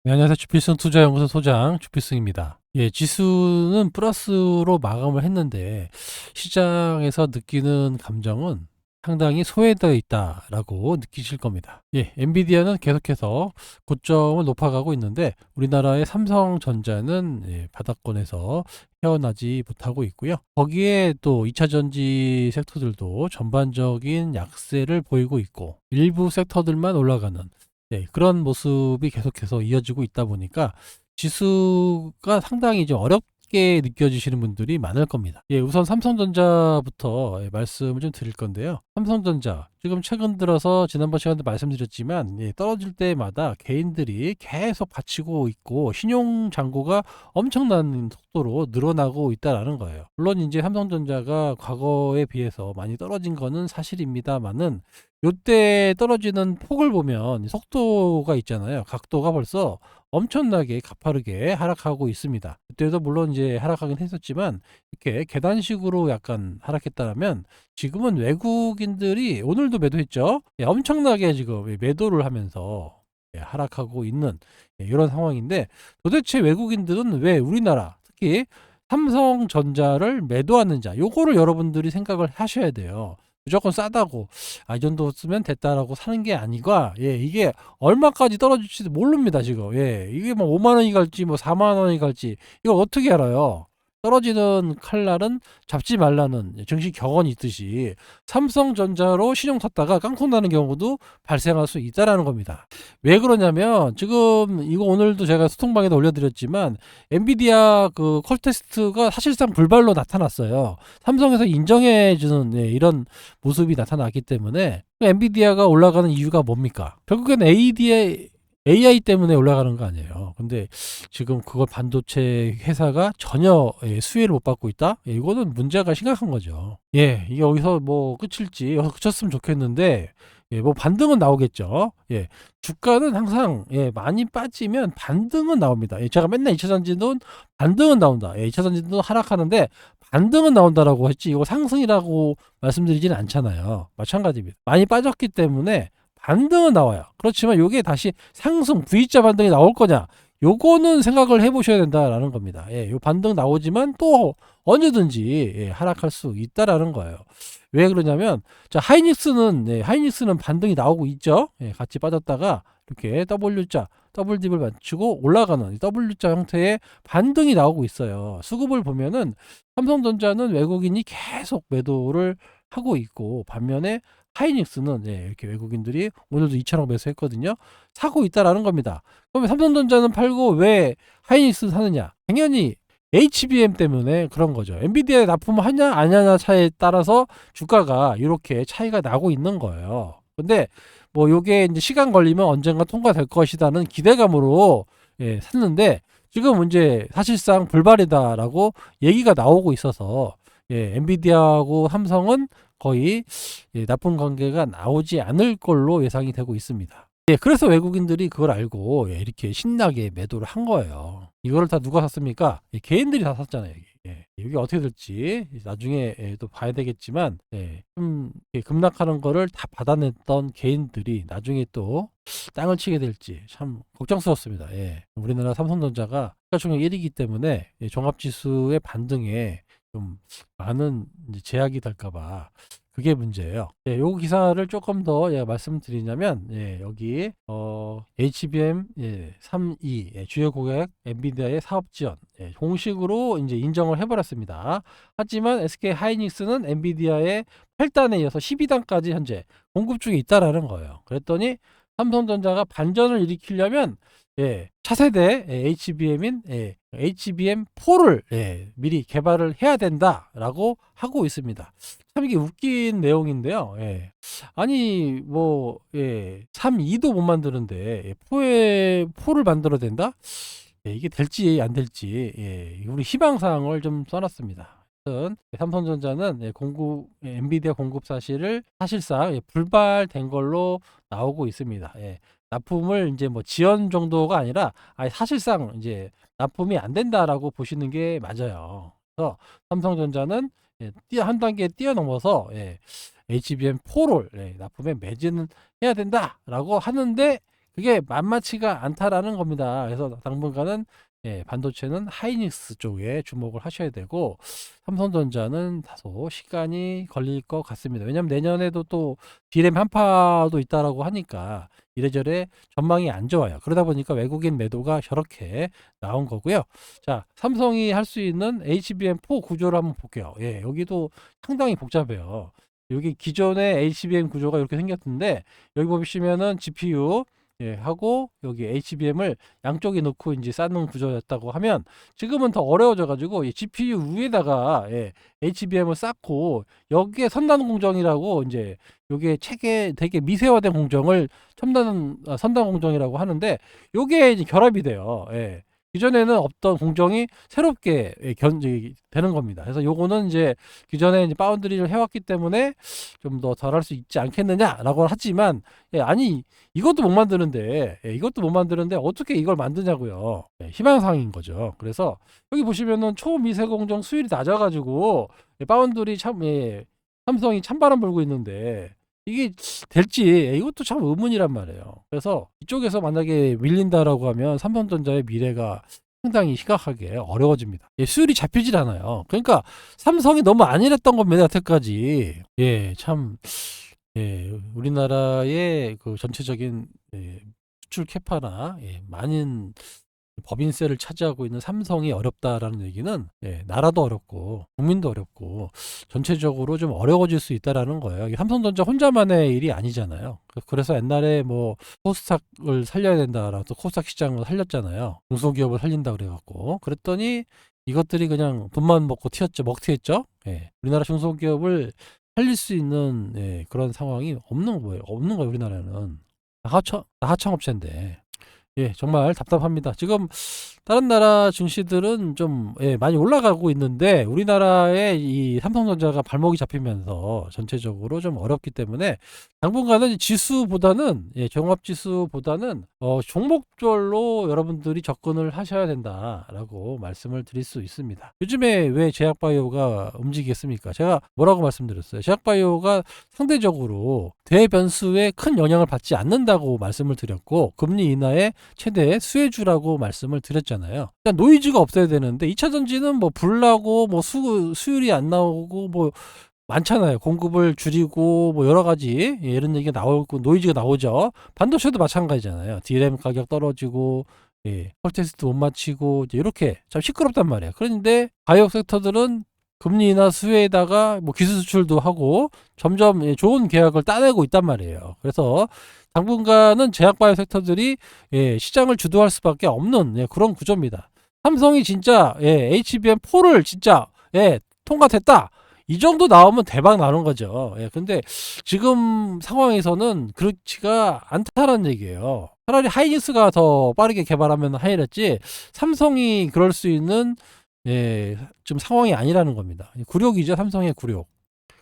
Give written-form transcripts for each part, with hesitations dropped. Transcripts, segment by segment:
네, 안녕하세요. 주필승 투자연구소 소장 주필승입니다. 예, 지수는 플러스로 마감을 했는데 시장에서 느끼는 감정은 상당히 소외되어 있다라고 느끼실 겁니다. 예, 엔비디아는 계속해서 고점을 높아가고 있는데 우리나라의 삼성전자는 바닥권에서 헤어나지 못하고 있고요. 거기에 또 2차 전지 섹터들도 전반적인 약세를 보이고 있고 일부 섹터들만 올라가는 그런 모습이 계속해서 이어지고 있다 보니까 지수가 상당히 좀 어렵게 느껴지시는 분들이 많을 겁니다. 예, 우선 삼성전자부터 말씀을 좀 드릴 건데요. 삼성전자 지금 최근 들어서 지난번 시간에도 말씀드렸지만 떨어질 때마다 개인들이 계속 받치고 있고 신용 잔고가 엄청난 속도로 늘어나고 있다라는 거예요. 물론 이제 삼성전자가 과거에 비해서 많이 떨어진 거는 사실입니다만은 요때 떨어지는 폭을 보면 속도가 있잖아요. 각도가 벌써 엄청나게 가파르게 하락하고 있습니다. 그때도 물론 이제 하락하긴 했었지만 이렇게 계단식으로 약간 하락했다면 지금은 외국인들이 오늘도 매도했죠. 엄청나게 지금 매도를 하면서 하락하고 있는 이런 상황인데 도대체 외국인들은 왜 우리나라 특히 삼성전자를 매도하는지 요거를 여러분들이 생각을 하셔야 돼요. 무조건 싸다고 이 정도 쓰면 됐다라고 사는 게 아니고 이게 얼마까지 떨어질지도 모릅니다 지금. 이게 뭐 5만 원이 갈지 뭐 4만 원이 갈지 이걸 어떻게 알아요? 떨어지는 칼날은 잡지 말라는 정식 격언이 있듯이 삼성전자로 신용 샀다가 깡통 나는 경우도 발생할 수 있다라는 겁니다. 왜 그러냐면 지금 이거 오늘도 제가 소통방에도 올려드렸지만 엔비디아 그 콜 테스트가 사실상 불발로 나타났어요. 삼성에서 인정해주는 이런 모습이 나타났기 때문에 엔비디아가 올라가는 이유가 뭡니까? 결국엔 AI 때문에 올라가는 거 아니에요. 근데 지금 그걸 반도체 회사가 전혀 수혜를 못 받고 있다? 이거는 문제가 심각한 거죠. 이게 여기서 뭐 끝일지 여기서 그쳤으면 좋겠는데 뭐 반등은 나오겠죠. 주가는 항상 많이 빠지면 반등은 나옵니다. 제가 맨날 2차 전지는 반등은 나온다. 2차 전지도 하락하는데 반등은 나온다라고 했지 이거 상승이라고 말씀드리지는 않잖아요. 마찬가지입니다. 많이 빠졌기 때문에 반등은 나와요. 그렇지만 요게 다시 상승 V자 반등이 나올 거냐? 요거는 생각을 해보셔야 된다라는 겁니다. 요 반등 나오지만 또 언제든지 하락할 수 있다라는 거예요. 왜 그러냐면 자 하이닉스는 반등이 나오고 있죠. 같이 빠졌다가 이렇게 W자 더블딥을 맞추고 올라가는 W자 형태의 반등이 나오고 있어요. 수급을 보면은 삼성전자는 외국인이 계속 매도를 하고 있고 반면에 하이닉스는 이렇게 외국인들이 오늘도 2천억 매수했거든요. 사고 있다라는 겁니다. 그러면 삼성전자는 팔고 왜 하이닉스 사느냐? 당연히 HBM 때문에 그런 거죠. 엔비디아에 납품을 하냐 안 하냐 차에 따라서 주가가 이렇게 차이가 나고 있는 거예요. 근데 뭐 요게 이제 시간 걸리면 언젠가 통과될 것이다는 기대감으로 샀는데 지금 이제 사실상 불발이다라고 얘기가 나오고 있어서 엔비디아하고 삼성은 거의 나쁜 관계가 나오지 않을 걸로 예상이 되고 있습니다. 그래서 외국인들이 그걸 알고 이렇게 신나게 매도를 한 거예요. 이거를 다 누가 샀습니까? 개인들이 다 샀잖아요. 이게 어떻게 될지 나중에 또 봐야 되겠지만 좀 급락하는 거를 다 받아냈던 개인들이 나중에 또 땅을 치게 될지 참 걱정스럽습니다. 우리나라 삼성전자가 시가총액 1위이기 때문에 종합지수의 반등에 좀 많은 이제 제약이 될까봐 그게 문제예요. 요 기사를 조금 더 말씀드리냐면 여기 HBM 3이 주요 고객 엔비디아의 사업 지원 공식으로 이제 인정을 해버렸습니다. 하지만 SK 하이닉스는 엔비디아의 8단에 이어서 12단까지 현재 공급 중에 있다라는 거예요. 그랬더니 삼성전자가 반전을 일으키려면 차세대 HBM인 HBM4를 미리 개발을 해야 된다라고 하고 있습니다. 참 이게 웃긴 내용인데요. 아니 뭐 3.2도 못 만드는데 4를 만들어야 된다? 이게 될지 안 될지 우리 희망사항을 좀 써놨습니다. 삼성전자는 엔비디아 공급 사실을 사실상 불발된 걸로 나오고 있습니다. 납품을 이제 뭐 지연 정도가 아니라 사실상 이제 납품이 안 된다라고 보시는 게 맞아요. 그래서 삼성전자는 한 단계 뛰어넘어서 HBM4를 납품에 매진해야 된다라고 하는데 그게 만만치가 않다라는 겁니다. 그래서 당분간은 반도체는 하이닉스 쪽에 주목을 하셔야 되고, 삼성전자는 다소 시간이 걸릴 것 같습니다. 왜냐면 내년에도 또 D램 한파도 있다라고 하니까 이래저래 전망이 안 좋아요. 그러다 보니까 외국인 매도가 저렇게 나온 거고요. 자, 삼성이 할 수 있는 HBM4 구조를 한번 볼게요. 여기도 상당히 복잡해요. 여기 기존의 HBM 구조가 이렇게 생겼는데, 여기 보시면은 GPU 하고 여기 HBM을 양쪽에 넣고 이제 쌓는 구조였다고 하면, 지금은 더 어려워져 가지고 GPU 위에다가 HBM을 쌓고 여기에 선단 공정이라고, 이제 요게 체계 되게 미세화된 공정을 선단 공정이라고 하는데, 요게 이제 결합이 돼요. 기존에는 없던 공정이 새롭게 되는 겁니다. 그래서 요거는 이제 기존에 이제 바운드리를 해왔기 때문에 좀 더 덜 할 수 있지 않겠느냐라고 하지만, 아니 이것도 못 만드는데, 이것도 못 만드는데 어떻게 이걸 만드냐고요. 희망사항인 거죠. 그래서 여기 보시면은 초미세 공정 수율이 낮아가지고 바운드리 참 삼성이 찬바람 불고 있는데, 이게 될지 이것도 참 의문이란 말이에요. 그래서 이쪽에서 만약에 밀린다라고 하면 삼성전자의 미래가 상당히 심각하게 어려워집니다. 수율이 잡히질 않아요. 그러니까 삼성이 너무 안일했던 겁니다, 여태까지. 참, 우리나라의 그 전체적인 수출 캐파나 많은 법인세를 차지하고 있는 삼성이 어렵다라는 얘기는, 나라도 어렵고 국민도 어렵고 전체적으로 좀 어려워질 수 있다라는 거예요. 이게 삼성전자 혼자만의 일이 아니잖아요. 그래서 옛날에 뭐 코스닥을 살려야 된다라고 코스닥 시장을 살렸잖아요. 중소기업을 살린다 그래갖고. 그랬더니 이것들이 그냥 돈만 먹고 튀었죠. 먹튀했죠. 우리나라 중소기업을 살릴 수 있는 그런 상황이 없는 거예요. 우리나라는. 다 하청업체인데. 정말 답답합니다. 지금 다른 나라 증시들은 좀 많이 올라가고 있는데, 우리나라의 이 삼성전자가 발목이 잡히면서 전체적으로 좀 어렵기 때문에 당분간은 지수보다는 종합지수보다는 종목별로 여러분들이 접근을 하셔야 된다라고 말씀을 드릴 수 있습니다. 요즘에 왜 제약바이오가 움직이겠습니까? 제가 뭐라고 말씀드렸어요? 제약바이오가 상대적으로 대변수에 큰 영향을 받지 않는다고 말씀을 드렸고, 금리 인하의 최대 수혜주라고 말씀을 드렸잖아요. 그러니까 노이즈가 없어야 되는데 2차전지는 뭐 불나고 뭐 수율이 안 나오고 뭐 많잖아요. 공급을 줄이고 뭐 여러 가지 이런 얘기가 나오고 노이즈가 나오죠. 반도체도 마찬가지잖아요. D램 가격 떨어지고 퀄테스트 못 맞히고 이렇게 참 시끄럽단 말이에요. 그런데 바이오 섹터들은 금리 인하 수혜에다가 뭐 기술 수출도 하고 점점 좋은 계약을 따내고 있단 말이에요. 그래서 당분간은 제약바이오 섹터들이 시장을 주도할 수밖에 없는 그런 구조입니다. 삼성이 진짜 HBM4를 진짜 통과됐다, 이 정도 나오면 대박 나는 거죠. 근데 지금 상황에서는 그렇지가 않다라는 얘기예요. 차라리 하이닉스가 더 빠르게 개발하면 하이랬지, 삼성이 그럴 수 있는 좀 상황이 아니라는 겁니다. 굴욕이죠, 삼성의 굴욕.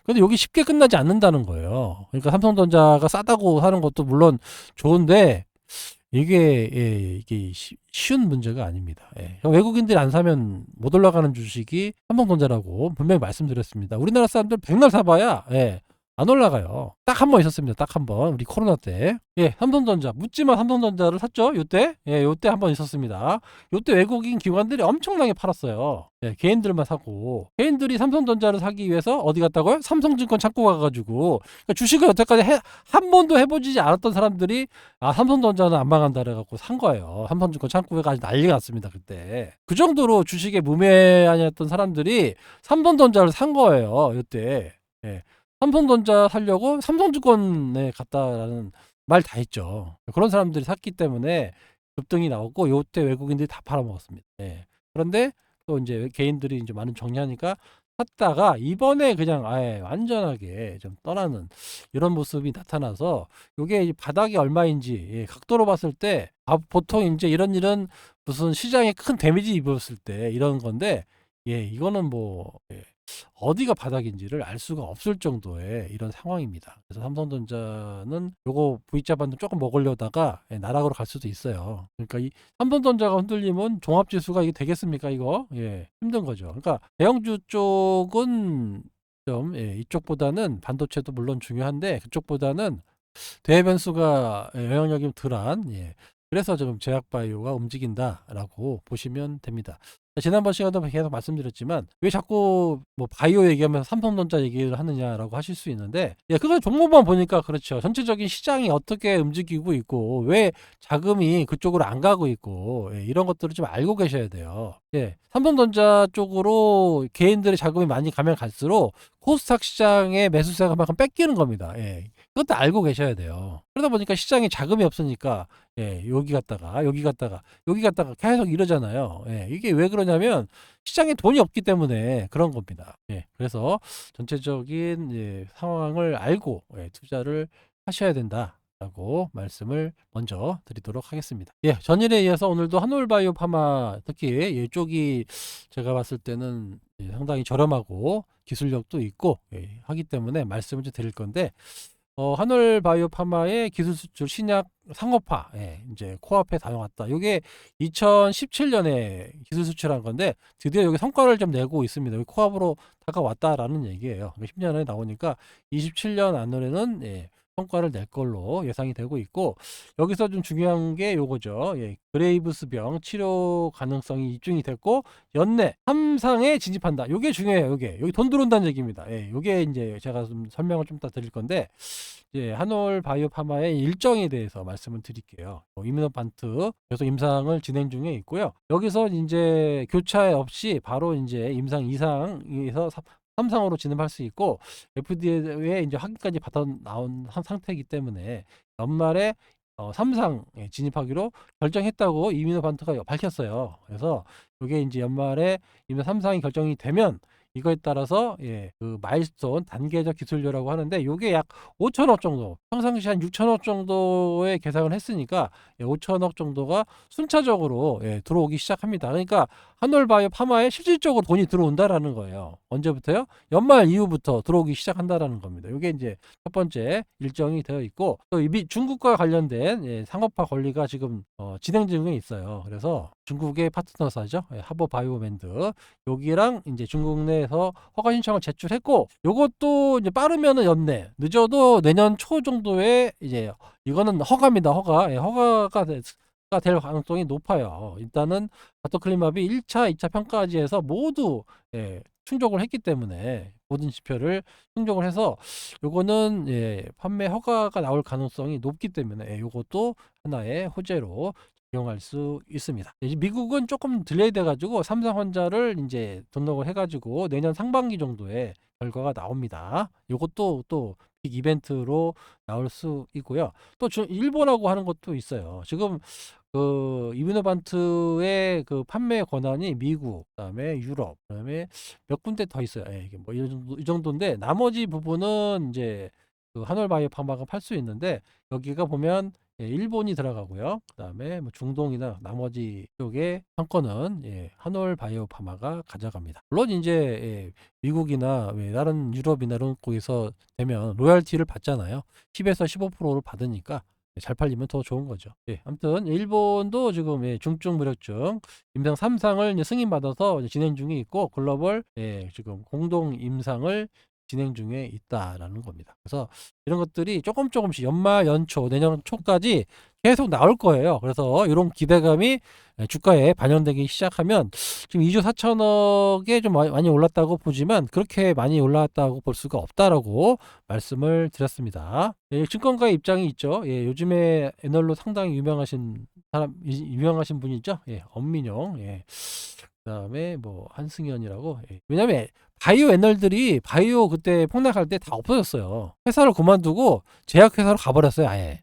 근데 여기 쉽게 끝나지 않는다는 거예요. 그러니까 삼성전자가 싸다고 하는 것도 물론 좋은데, 이게 쉬운 문제가 아닙니다. 외국인들이 안 사면 못 올라가는 주식이 삼성전자라고 분명히 말씀드렸습니다. 우리나라 사람들 백날 사봐야 안 올라가요. 딱 한 번 있었습니다. 딱 한 번. 우리 코로나 때. 삼성전자. 묻지마 삼성전자를 샀죠. 요때. 요때 한 번 있었습니다. 요때 외국인 기관들이 엄청나게 팔았어요. 개인들만 사고. 개인들이 삼성전자를 사기 위해서 어디 갔다고요? 삼성증권 창고 가가지고. 그러니까 주식을 여태까지 한 번도 해보지 않았던 사람들이, 삼성전자는 안 망한다 그래갖고 산 거예요. 삼성증권 창고에 가지고 난리가 났습니다. 그때. 그 정도로 주식에 무매하였던 사람들이 삼성전자를 산 거예요. 요때. 삼성전자 사려고 삼성증권에 갔다라는 말 다 했죠. 그런 사람들이 샀기 때문에 급등이 나오고, 요때 외국인들이 다 팔아먹었습니다. 그런데 또 이제 개인들이 이제 많은 정리하니까 샀다가 이번에 그냥 아예 완전하게 좀 떠나는 이런 모습이 나타나서, 요게 바닥이 얼마인지 각도로 봤을 때 보통 이제 이런 일은 무슨 시장에 큰 데미지 입었을 때 이런 건데, 이거는 뭐 어디가 바닥인지를 알 수가 없을 정도의 이런 상황입니다. 그래서 삼성전자는 요거 V자 반등 조금 먹으려다가 나락으로 갈 수도 있어요. 그러니까 이 삼성전자가 흔들리면 종합지수가 이게 되겠습니까? 이거 힘든 거죠. 그러니까 대형주 쪽은 좀 이쪽보다는 반도체도 물론 중요한데, 그쪽보다는 대회 변수가 영향력이 덜한 그래서 지금 제약바이오가 움직인다라고 보시면 됩니다. 지난번 시간에도 계속 말씀드렸지만 왜 자꾸 뭐 바이오 얘기하면서 삼성전자 얘기를 하느냐라고 하실 수 있는데 그건 종목만 보니까 그렇죠. 전체적인 시장이 어떻게 움직이고 있고 왜 자금이 그쪽으로 안 가고 있고 이런 것들을 좀 알고 계셔야 돼요. 삼성전자 쪽으로 개인들의 자금이 많이 가면 갈수록 코스닥 시장의 매수세가 그만큼 뺏기는 겁니다. 그것도 알고 계셔야 돼요. 그러다 보니까 시장에 자금이 없으니까 여기 갔다가 여기 갔다가 여기 갔다가 계속 이러잖아요. 이게 왜 그러냐면 시장에 돈이 없기 때문에 그런 겁니다. 그래서 전체적인 상황을 알고 투자를 하셔야 된다라고 말씀을 먼저 드리도록 하겠습니다. 전일에 이어서 오늘도 한올바이오 파마 특히 이쪽이 제가 봤을 때는 상당히 저렴하고 기술력도 있고 하기 때문에 말씀을 좀 드릴 건데 한올바이오 파마의 기술 수출 신약 상업화, 이제 코앞에 다가왔다. 이게 2017년에 기술 수출한 건데 드디어 여기 성과를 좀 내고 있습니다. 여기 코앞으로 다가왔다라는 얘기예요. 10년에 나오니까 27년 안으로는 성과를 낼 걸로 예상이 되고 있고 여기서 좀 중요한 게 요거죠. 그레이브스병 치료 가능성이 입증이 됐고 연내 3상에 진입한다. 요게 중요해요. 요게 여기 돈 들어온다는 얘기입니다. 요게 이제 제가 좀 설명을 좀 더 드릴 건데 한올바이오 파마의 일정에 대해서 말씀을 드릴게요. 이뮤노반트 계속 임상을 진행 중에 있고요. 여기서 이제 교차 없이 바로 이제 임상 2상에서 3상으로 진입할 수 있고 FDA에 이제 확인까지 받아 나온 상태이기 때문에 연말에 3상 진입하기로 결정했다고 이뮤노반트가 밝혔어요. 그래서 이게 이제 연말에 이뮤노 3상이 결정이 되면 이거에 따라서 그 마일스톤 단계적 기술료라고 하는데 이게 약 5천억 정도 평상시 한 6천억 정도의 계산을 했으니까 5천억 정도가 순차적으로 들어오기 시작합니다. 그러니까 한올바이오 파마에 실질적으로 돈이 들어온다라는 거예요. 언제부터요? 연말 이후부터 들어오기 시작한다라는 겁니다. 이게 이제 첫 번째 일정이 되어 있고 또 중국과 관련된 상업화 권리가 지금 진행 중에 있어요. 그래서 중국의 파트너사죠. 하버바이오맨드 여기랑 이제 중국 내에서 허가 신청을 제출했고 요것도 이제 빠르면은 연내 늦어도 내년 초 정도에 이제 이거는 허가입니다. 허가가 될 가능성이 높아요. 일단은 바토클리마비 1차, 2차 평가까지 해서 모두 충족을 했기 때문에 모든 지표를 충족을 해서 요거는 판매 허가가 나올 가능성이 높기 때문에 요것도 하나의 호재로 이용할 수 있습니다. 이제 미국은 조금 딜레이 돼가지고 삼성 환자를 이제 등록을 해가지고 내년 상반기 정도에 결과가 나옵니다. 요것도 또 빅 이벤트로 나올 수 있고요. 또 일본하고 하는 것도 있어요. 지금 그 이뮤노반트의 그 판매 권한이 미국, 그다음에 유럽, 그다음에 몇 군데 더 있어요. 이게 뭐 이 정도인데 나머지 부분은 이제 그 한올바이오 파마가 팔 수 있는데 여기가 보면 일본이 들어가고요. 그다음에 뭐 중동이나 나머지 쪽의 상권은 한올바이오 파마가 가져갑니다. 물론 이제 미국이나 다른 유럽이나 이런 곳에서 되면 로열티를 받잖아요. 10에서 15%를 받으니까 잘 팔리면 더 좋은 거죠. 아무튼 일본도 지금 중증 무력증 임상 3상을 이제 승인받아서 이제 진행 중에 있고 글로벌 지금 공동 임상을 진행 중에 있다라는 겁니다. 그래서 이런 것들이 조금씩 연말 연초 내년 초까지 계속 나올 거예요. 그래서 이런 기대감이 주가에 반영되기 시작하면 지금 2조 4천억에 좀 많이 올랐다고 보지만 그렇게 많이 올랐다고 볼 수가 없다라고 말씀을 드렸습니다. 증권가의 입장이 있죠. 요즘에 애널로 상당히 유명하신 분이죠. 엄민용. 그다음에 뭐 한승현이라고. 왜냐면 바이오 애널들이 바이오 그때 폭락할 때 다 없어졌어요. 회사를 그만두고 제약회사로 가버렸어요. 아예.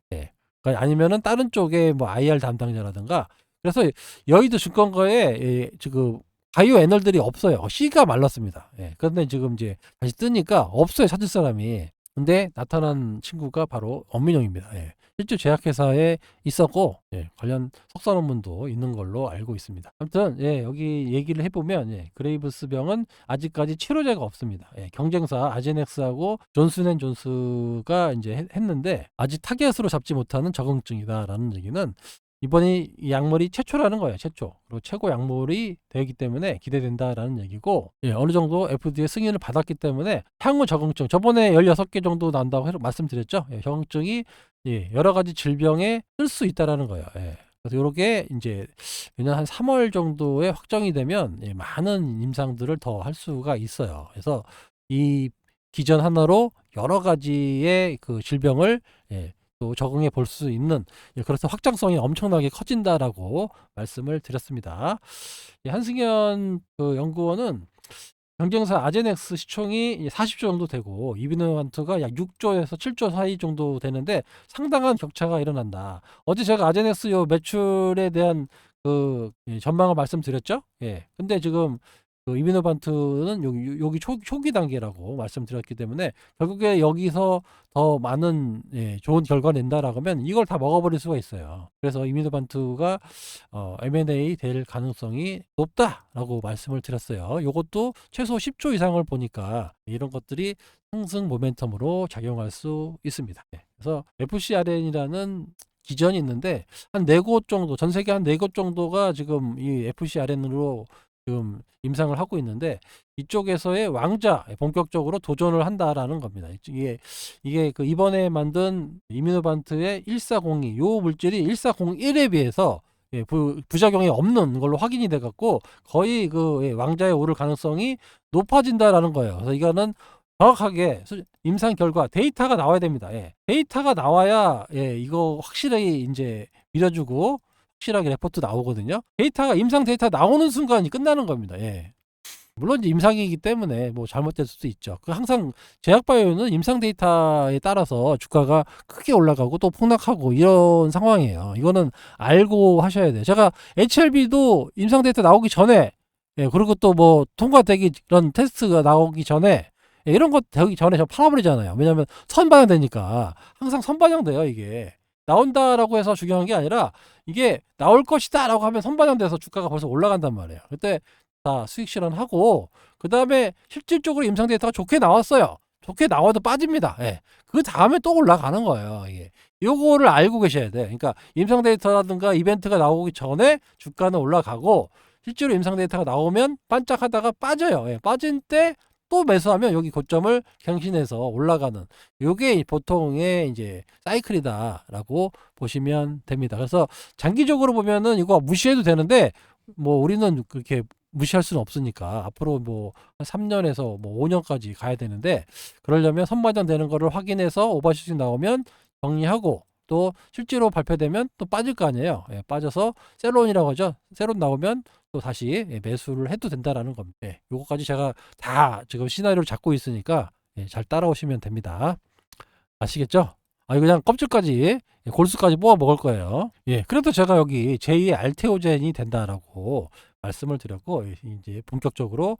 그러니까 아니면은 다른 쪽에 뭐 IR 담당자라든가. 그래서 여의도 증권가에 지금 바이오 애널들이 없어요. 씨가 말랐습니다. 그런데 지금 이제 다시 뜨니까 없어요. 찾을 사람이. 근데 나타난 친구가 바로 엄민영입니다. 실제 제약회사에 있었고 관련 석사 논문도 있는 걸로 알고 있습니다. 아무튼 여기 얘기를 해보면 그레이브스병은 아직까지 치료제가 없습니다. 경쟁사 아제넥스하고 존슨앤존스가 이제 했는데 아직 타겟으로 잡지 못하는 적응증이다라는 얘기는 이번이 이 약물이 최초라는 거예요. 최초. 그리고 최고 약물이 되기 때문에 기대된다라는 얘기고, 예, 어느 정도 FDA 승인을 받았기 때문에 향후 적응증, 저번에 16개 정도 난다고 말씀드렸죠. 예, 적응증이 예, 여러 가지 질병에 쓸 수 있다라는 거예요. 예. 그래서 요렇게 이제 내년 한 3월 정도에 확정이 되면 예, 많은 임상들을 더 할 수가 있어요. 그래서 이 기전 하나로 여러 가지의 그 질병을 예, 또 적응해 볼 수 있는, 예, 그래서 확장성이 엄청나게 커진다라고 말씀을 드렸습니다. 예, 한승현 그 연구원은 경쟁사 아제넥스 시총이 40조 정도 되고 이비노반트가 약 6조에서 7조 사이 정도 되는데 상당한 격차가 일어난다. 어제 제가 아제넥스 요 매출에 대한 그 예, 전망을 말씀드렸죠. 예. 근데 지금 그 이비노반트는 여기 초기 단계라고 말씀드렸기 때문에 결국에 여기서 더 많은 예, 좋은 결과 낸다라고 하면 이걸 다 먹어버릴 수가 있어요. 그래서 이비노반트가 M&A 될 가능성이 높다라고 말씀을 드렸어요. 요것도 최소 10조 이상을 보니까 이런 것들이 상승 모멘텀으로 작용할 수 있습니다. 네. 그래서 FCRN이라는 기전이 있는데 한 4곳 정도, 전 세계 한 4곳 정도가 지금 이 FCRN으로 지금 임상을 하고 있는데 이쪽에서의 왕자 본격적으로 도전을 한다라는 겁니다. 이게 그 이번에 만든 이뮤노반트의 1402, 요 물질이 1401에 비해서 예, 부작용이 없는 걸로 확인이 돼 갖고 거의 그 예, 왕자에 오를 가능성이 높아진다라는 거예요. 그래서 이거는 정확하게 임상 결과 데이터가 나와야 됩니다. 예. 데이터가 나와야 예, 이거 확실히 이제 믿어주고 확실하게 레포트 나오거든요. 데이터가 임상 데이터 나오는 순간이 끝나는 겁니다. 예. 물론 이제 임상이기 때문에 뭐 잘못될 수도 있죠. 그 항상 제약바이오는 임상 데이터에 따라서 주가가 크게 올라가고 또 폭락하고 이런 상황이에요. 이거는 알고 하셔야 돼요. 제가 HLB도 임상 데이터 나오기 전에 예, 그리고 또 뭐 통과되기 이런 테스트가 나오기 전에 예, 이런 거 되기 전에 저 팔아버리잖아요. 왜냐하면 선반영되니까 항상 선반영돼요. 이게 나온다라고 해서 중요한 게 아니라 이게 나올 것이다라고 하면 선반영돼서 주가가 벌써 올라간단 말이에요. 그때 다 수익 실현하고 그 다음에 실질적으로 임상 데이터가 좋게 나왔어요. 좋게 나와도 빠집니다. 예. 그 다음에 또 올라가는 거예요. 이게 요거를 알고 계셔야 돼. 그러니까 임상 데이터라든가 이벤트가 나오기 전에 주가는 올라가고 실제로 임상 데이터가 나오면 반짝하다가 빠져요. 예. 빠진 때 또 매수하면 여기 고점을 갱신해서 올라가는 요게 보통의 이제 사이클이다라고 보시면 됩니다. 그래서 장기적으로 보면은 이거 무시해도 되는데 뭐 우리는 그렇게 무시할 수는 없으니까 앞으로 뭐 3년에서 뭐 5년까지 가야 되는데 그러려면 선반영 되는 거를 확인해서 오버슈팅 나오면 정리하고 또 실제로 발표되면 또 빠질 거 아니에요. 예, 빠져서 셀론이라고 하죠. 셀론 나오면 또 다시 예, 매수를 해도 된다라는 겁니다. 예, 요거까지 제가 다 지금 시나리오를 잡고 있으니까 예, 잘 따라오시면 됩니다. 아시겠죠? 이거 그냥 껍질까지 예, 골수까지 뽑아 먹을 거예요. 예, 그래도 제가 여기 제2의 알테오젠이 된다라고 말씀을 드렸고 이제 본격적으로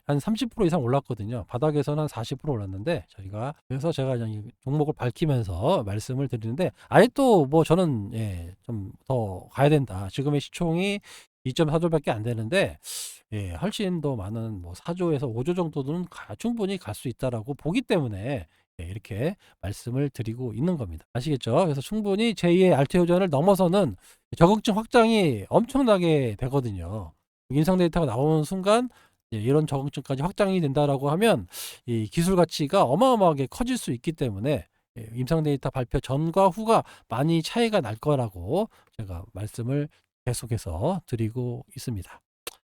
한 30% 이상 올랐거든요. 바닥에서는 한 40% 올랐는데 저희가 그래서 제가 그냥 이 종목을 밝히면서 말씀을 드리는데 아직도 뭐 저는 예, 좀 더 가야 된다. 지금의 시총이 2.4조밖에 안 되는데 예, 훨씬 더 많은 뭐 4조에서 5조 정도는 충분히 갈 수 있다라고 보기 때문에 예, 이렇게 말씀을 드리고 있는 겁니다. 아시겠죠? 그래서 충분히 제2의 알테오전을 넘어서는 적응증 확장이 엄청나게 되거든요. 인상 데이터가 나오는 순간 이런 적응증까지 확장이 된다라고 하면 이 기술 가치가 어마어마하게 커질 수 있기 때문에 임상 데이터 발표 전과 후가 많이 차이가 날 거라고 제가 말씀을 계속해서 드리고 있습니다.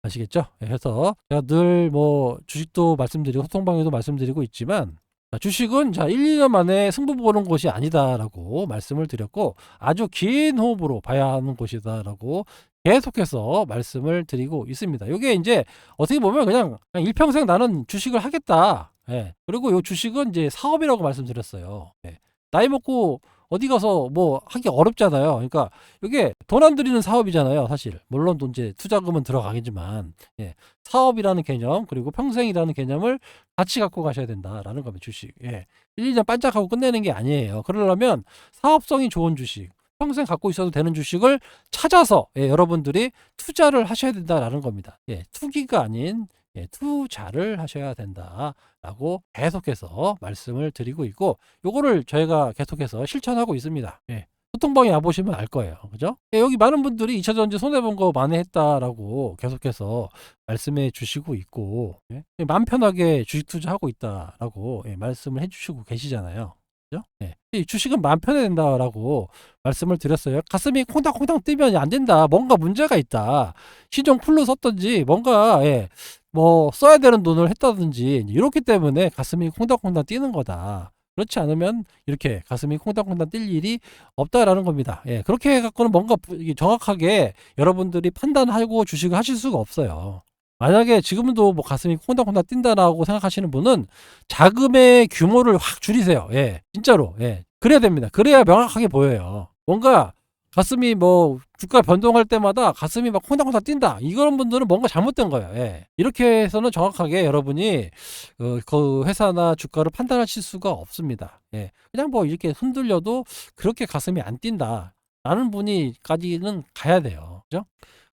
아시겠죠? 그래서 제가 늘 뭐 주식도 말씀드리고 소통방에도 말씀드리고 있지만 주식은 1, 2년 만에 승부 보는 곳이 아니다라고 말씀을 드렸고 아주 긴 호흡으로 봐야 하는 곳이다라고 계속해서 말씀을 드리고 있습니다. 이게 이제 어떻게 보면 그냥 일평생 나는 주식을 하겠다. 예. 그리고 이 주식은 이제 사업이라고 말씀드렸어요. 예. 나이 먹고 어디 가서 뭐 하기 어렵잖아요. 그러니까 이게 돈 안 들이는 사업이잖아요, 사실. 물론 또 이제 투자금은 들어가겠지만, 예. 사업이라는 개념, 그리고 평생이라는 개념을 같이 갖고 가셔야 된다라는 겁니다, 주식. 예. 1, 2년 반짝하고 끝내는 게 아니에요. 그러려면 사업성이 좋은 주식, 평생 갖고 있어도 되는 주식을 찾아서 예, 여러분들이 투자를 하셔야 된다라는 겁니다. 예, 투기가 아닌 예, 투자를 하셔야 된다라고 계속해서 말씀을 드리고 있고 요거를 저희가 계속해서 실천하고 있습니다. 예. 소통방에 와보시면 알 거예요. 그죠? 예, 여기 많은 분들이 2차전지 손해본 거 만회했다라고 계속해서 말씀해 주시고 있고, 예? 마음 편하게 주식 투자하고 있다라고 예, 말씀을 해주시고 계시잖아요. 그죠? 예. 이 주식은 마음 편해야 된다라고 말씀을 드렸어요. 가슴이 콩닥콩닥 뛰면 안 된다. 뭔가 문제가 있다. 시종 풀로 썼든지 뭔가 예, 뭐 써야 되는 돈을 했다든지 이렇기 때문에 가슴이 콩닥콩닥 뛰는 거다. 그렇지 않으면 이렇게 가슴이 콩닥콩닥 뛸 일이 없다라는 겁니다. 예, 그렇게 해갖고는 뭔가 이게 정확하게 여러분들이 판단하고 주식을 하실 수가 없어요. 만약에 지금도 뭐 가슴이 콩닥콩닥 뛴다라고 생각하시는 분은 자금의 규모를 확 줄이세요. 예, 진짜로. 예, 그래야 됩니다. 그래야 명확하게 보여요. 뭔가 가슴이 뭐 주가 변동할 때마다 가슴이 막 콩닥콩닥 뛴다. 이런 분들은 뭔가 잘못된 거예요. 예. 이렇게 해서는 정확하게 여러분이 그 회사나 주가를 판단하실 수가 없습니다. 예. 그냥 뭐 이렇게 흔들려도 그렇게 가슴이 안 뛴다. 라는 분이까지는 가야 돼요. 그죠?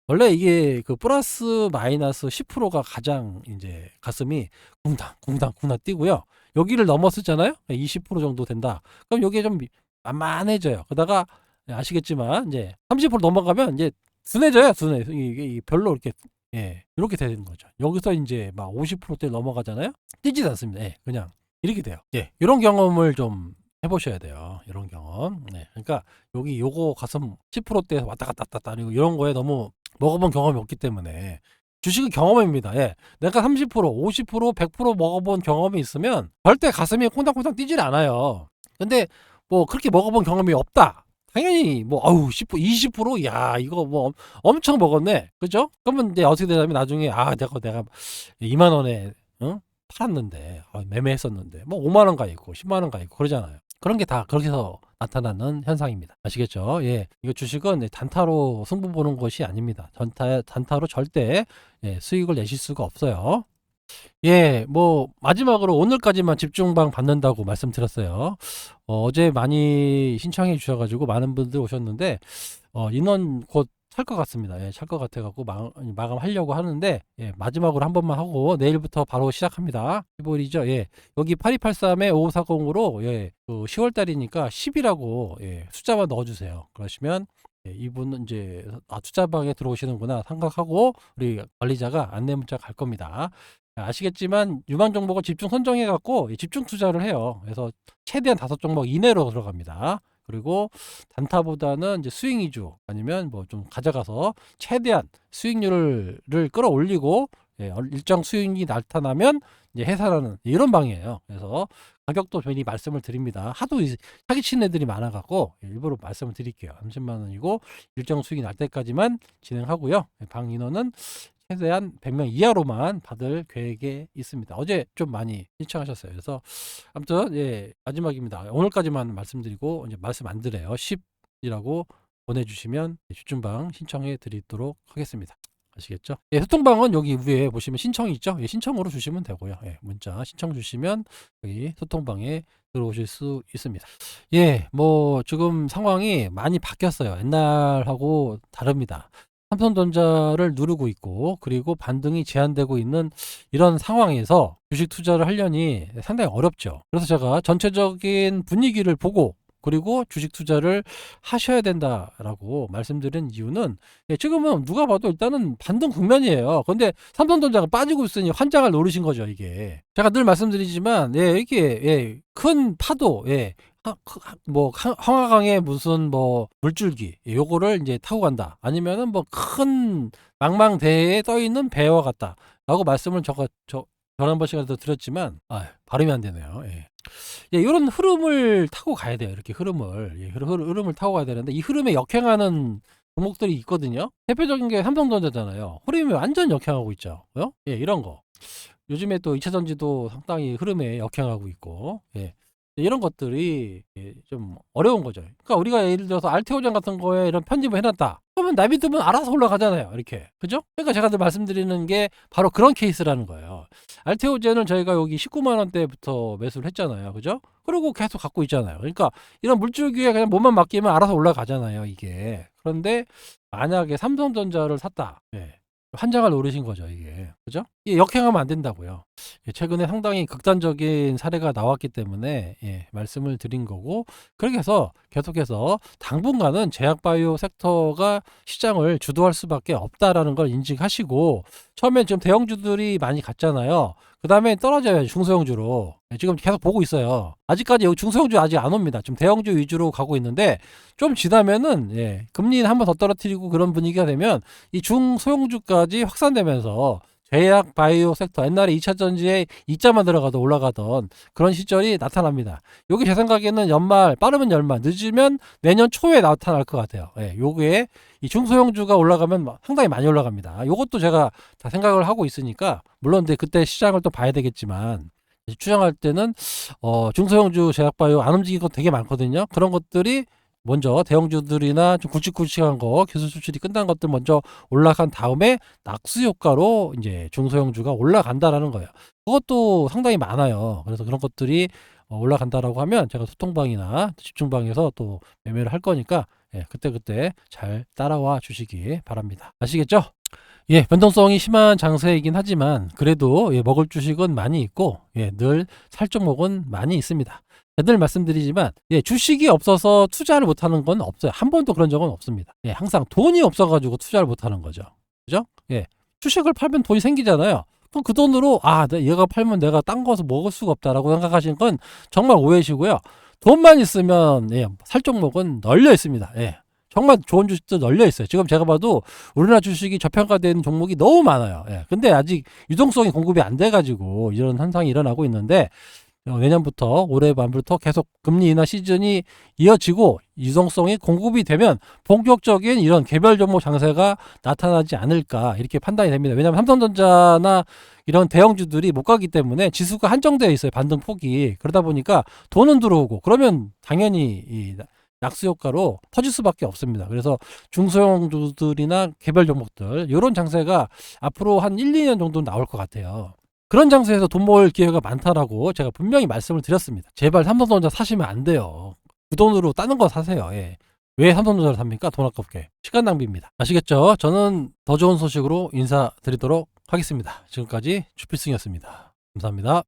원래 이게 그 플러스 마이너스 10%가 가장 이제 가슴이 쿵당쿵당쿵당 뛰고요. 여기를 넘었었잖아요. 20% 정도 된다. 그럼 여기에 좀 만만해져요. 그러다가 아시겠지만 이제 30% 넘어가면 이제 둔해져요. 둔해. 이게 별로 이렇게 예, 이렇게 되는 거죠. 여기서 이제 막 50%대 넘어가잖아요. 뛰지도 않습니다. 예, 그냥 이렇게 돼요. 예, 이런 경험을 좀 해보셔야 돼요. 이런 경험. 네, 그러니까 여기 요거 가슴 10%대 왔다 갔다 왔다 갔다 이런 거에 너무 먹어본 경험이 없기 때문에 주식은 경험입니다. 예, 내가 30%, 50%, 100% 먹어본 경험이 있으면 절대 가슴이 콩닥콩닥 뛰질 않아요. 근데 뭐 그렇게 먹어본 경험이 없다. 당연히 뭐 아우 10% 20% 야 이거 뭐 엄청 먹었네. 그죠? 그러면 이제 어떻게 되냐면 나중에 아 내가 2만 원에 응? 팔았는데 매매했었는데 뭐 5만 원 가 있고 10만 원 가 있고 그러잖아요. 그런 게 다 그렇게 해서 나타나는 현상입니다. 아시겠죠? 예. 이거 주식은 단타로 승부 보는 것이 아닙니다. 단타로 절대 예, 수익을 내실 수가 없어요. 예, 뭐 마지막으로 오늘까지만 집중방 받는다고 말씀드렸어요. 어제 많이 신청해 주셔 가지고 많은 분들 오셨는데 인원 곧 찰 것 같습니다. 예, 찰 것 같아 갖고 마감하려고 하는데 예, 마지막으로 한 번만 하고 내일부터 바로 시작합니다. 15일이죠. 예. 여기 8283에 5540으로 예, 그 10월 달이니까 10이라고 예, 숫자만 넣어 주세요. 그러시면 예, 이분은 이제 투자방에 들어오시는구나 생각하고 우리 관리자가 안내 문자 갈 겁니다. 아시겠지만 유망 종목을 집중 선정해 갖고 집중 투자를 해요. 그래서 최대한 5종목 이내로 들어갑니다. 그리고 단타보다는 이제 스윙 위주 아니면 뭐 좀 가져가서 최대한 수익률을 끌어올리고 예, 일정 수익이 나타나면 이제 해산하는 이런 방이에요. 그래서 가격도 괜히 말씀을 드립니다. 하도 사기치는 애들이 많아갖고 일부러 말씀을 드릴게요. 30만 원이고 일정 수익이 날 때까지만 진행하고요. 방 인원은 최대한 100명 이하로만 받을 계획에 있습니다. 어제 좀 많이 신청하셨어요. 그래서 아무튼 예, 마지막입니다. 오늘까지만 말씀드리고 이제 말씀 안 드려요. 10이라고 보내주시면 집중방 신청해 드리도록 하겠습니다. 아시겠죠? 예, 소통방은 여기 위에 보시면 신청이 있죠? 예, 신청으로 주시면 되고요. 예, 문자 신청 주시면 여기 소통방에 들어오실 수 있습니다. 예, 뭐 지금 상황이 많이 바뀌었어요. 옛날하고 다릅니다. 삼성전자를 누르고 있고 그리고 반등이 제한되고 있는 이런 상황에서 주식 투자를 하려니 상당히 어렵죠. 그래서 제가 전체적인 분위기를 보고 그리고 주식 투자를 하셔야 된다라고 말씀드린 이유는 예, 지금은 누가 봐도 일단은 반등 국면이에요. 근데 삼성전자가 빠지고 있으니 환장을 노리신 거죠, 이게. 제가 늘 말씀드리지만 예, 이게 예, 큰 파도 예, 뭐 황하강의 무슨 뭐 물줄기 요거를 이제 타고 간다 아니면은 뭐 큰 망망대해에 떠 있는 배와 같다라고 말씀을 한 번씩도 드렸지만 발음이 안 되네요. 예. 예, 이런 흐름을 타고 가야 돼요. 이렇게 흐름을 예, 흐름을 타고 가야 되는데 이 흐름에 역행하는 종목들이 있거든요. 대표적인 게 삼성전자잖아요. 흐름이 완전 역행하고 있죠. 예, 이런 거. 요즘에 또 2차전지도 상당히 흐름에 역행하고 있고 예. 이런 것들이 좀 어려운 거죠. 그러니까 우리가 예를 들어서 알테오전 같은 거에 이런 편집을 해놨다. 그러면 내비두면 알아서 올라가잖아요. 이렇게. 그죠? 그러니까 제가 늘 말씀드리는 게 바로 그런 케이스라는 거예요. 알테오젠은 저희가 여기 19만 원대부터 매수를 했잖아요. 그죠? 그리고 계속 갖고 있잖아요. 그러니까 이런 물줄기에 그냥 몸만 맡기면 알아서 올라가잖아요. 이게. 그런데 만약에 삼성전자를 샀다. 예. 환장을 노리신 거죠, 이게. 그죠? 이게 역행하면 안 된다고요. 예, 최근에 상당히 극단적인 사례가 나왔기 때문에 예, 말씀을 드린 거고, 그렇게 해서 계속해서 당분간은 제약바이오 섹터가 시장을 주도할 수밖에 없다라는 걸 인식하시고, 처음엔 지금 대형주들이 많이 갔잖아요. 그 다음에 떨어져요, 중소형주로. 예, 지금 계속 보고 있어요. 아직까지 여기 중소형주 아직 안 옵니다. 지금 대형주 위주로 가고 있는데, 좀 지나면은 예, 금리는 한 번 더 떨어뜨리고 그런 분위기가 되면 이 중소형주까지 확산되면서 제약 바이오 섹터, 옛날에 2차 전지에 2자만 들어가도 올라가던 그런 시절이 나타납니다. 요게 제 생각에는 연말, 빠르면 연말, 늦으면 내년 초에 나타날 것 같아요. 예, 요게 이 중소형주가 올라가면 상당히 많이 올라갑니다. 요것도 제가 다 생각을 하고 있으니까, 물론 근데 그때 시장을 또 봐야 되겠지만, 추정할 때는 중소형주 제약바이오 안 움직인 거 되게 많거든요. 그런 것들이 먼저 대형주들이나 좀 굵직굵직한 거, 기술 수출이 끝난 것들 먼저 올라간 다음에 낙수 효과로 이제 중소형주가 올라간다라는 거예요. 그것도 상당히 많아요. 그래서 그런 것들이 올라간다라고 하면 제가 소통방이나 집중방에서 또 매매를 할 거니까 예, 그때그때 잘 따라와 주시기 바랍니다. 아시겠죠? 예, 변동성이 심한 장세이긴 하지만 그래도 예, 먹을 주식은 많이 있고 예, 늘 살 종목은 많이 있습니다. 늘 말씀드리지만 예, 주식이 없어서 투자를 못하는 건 없어요. 한 번도 그런 적은 없습니다. 예, 항상 돈이 없어가지고 투자를 못하는 거죠. 그죠? 예, 주식을 팔면 돈이 생기잖아요. 그럼 그 돈으로 얘가 팔면 내가 딴 거서 먹을 수가 없다라고 생각하시는 건 정말 오해시고요. 돈만 있으면 예, 살 종목은 널려 있습니다. 예. 정말 좋은 주식도 널려 있어요. 지금 제가 봐도 우리나라 주식이 저평가된 종목이 너무 많아요. 예. 근데 아직 유동성이 공급이 안 돼가지고 이런 현상이 일어나고 있는데, 내년부터 올해 말부터 계속 금리 인하 시즌이 이어지고 유동성이 공급이 되면 본격적인 이런 개별 종목 장세가 나타나지 않을까 이렇게 판단이 됩니다. 왜냐하면 삼성전자나 이런 대형주들이 못 가기 때문에 지수가 한정되어 있어요. 반등 폭이. 그러다 보니까 돈은 들어오고 그러면 당연히 이 낙수 효과로 퍼질 수밖에 없습니다. 그래서 중소형주들이나 개별 종목들 이런 장세가 앞으로 한 1, 2년 정도 나올 것 같아요. 그런 장세에서 돈 모을 기회가 많다라고 제가 분명히 말씀을 드렸습니다. 제발 삼성전자 사시면 안 돼요. 그 돈으로 다른 거 사세요. 예. 왜 삼성전자를 삽니까? 돈 아깝게. 시간 낭비입니다. 아시겠죠? 저는 더 좋은 소식으로 인사드리도록 하겠습니다. 지금까지 주필승이었습니다. 감사합니다.